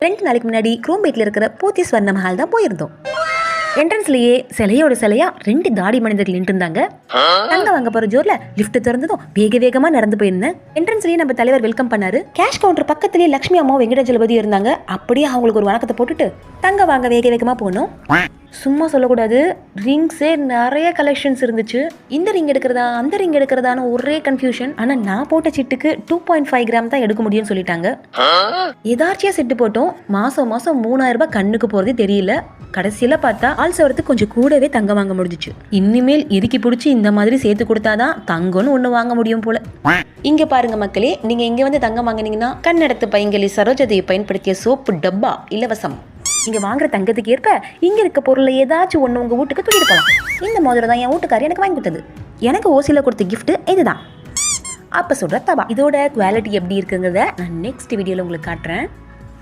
2 நாளைக்கு முன்னாடி குரோம்பேட்ல இருக்கிற போத்தி ஸ்வர்ண மஹால் தான் போயிருந்தோம். என்ட்ரன்ஸ்லயே சிலையோட சிலையா 2 தாடி மனிதர்கள் நின்று இருந்தாங்க. தங்க வாங்க போற ஜோர்ல லிஃப்ட் திறந்ததும் வேக வேகமா நடந்து போயிருந்தேன். என்ட்ரன்ஸ்லயே நம்ம தலைவர் வெல்கம் பண்ணாரு. கேஷ் கவுண்டர் பக்கத்துலயே லட்சுமி அம்மா வெங்கடாஜலபதி இருந்தாங்க. அப்படியே அவங்களுக்கு ஒரு வணக்கத்தை போட்டுட்டு தங்க வாங்க வேக வேகமா போனோம். சும்மா சொல்லக்கூடாது, ரிங்ஸே நிறைய கலெக்ஷன்ஸ் இருந்துச்சு. இந்த ரிங் எடுக்கிறதா அந்த ரிங் எடுக்கிறதான்னு ஒரே கன்ஃபியூஷன். ஆனா நான் போட்ட சிட்டுக்கு 2.5 கிராம் தான் எடுக்க முடியும்னு சொல்லிட்டாங்க. எதாச்சியா செட்டு போட்டோம். மாசம் 3000 ரூபாய் கண்ணுக்கு போறதே தெரியல. கடைசியில பார்த்தா ஆல்சவரத்துக்கு கொஞ்சம் கூடவே தங்கம் வாங்க முடிஞ்சிச்சு. இனிமேல் இறுக்கி பிடிச்சி இந்த மாதிரி சேர்த்து கொடுத்தாதான் தங்கம்னு ஒண்ணு வாங்க முடியும் போல. இங்க பாருங்க மக்களே, நீங்க இங்க வந்து தங்கம் வாங்கினீங்கன்னா கண்ணெடுத்து பைங்கலி சரோஜதையை பயன்படுத்திய சோப்பு டப்பா இலவசம். இங்க வாங்குற தங்கத்துக்கு ஏற்ப இங்க இருக்க பொருளை ஏதாச்சும் ஒண்ணு உங்க வீட்டுக்கு தூக்கிருக்கலாம். இந்த மோதிரம் தான் என் வீட்டுக்காரர் எனக்கு வாங்கி கொடுத்தது. எனக்கு ஓசில கொடுத்த கிஃப்ட் இதுதான். அப்ப சொல்ற தபா. இதோட குவாலிட்டி எப்படி இருக்குங்கிறத நான் நெக்ஸ்ட் வீடியோல உங்களுக்கு காட்டுறேன்.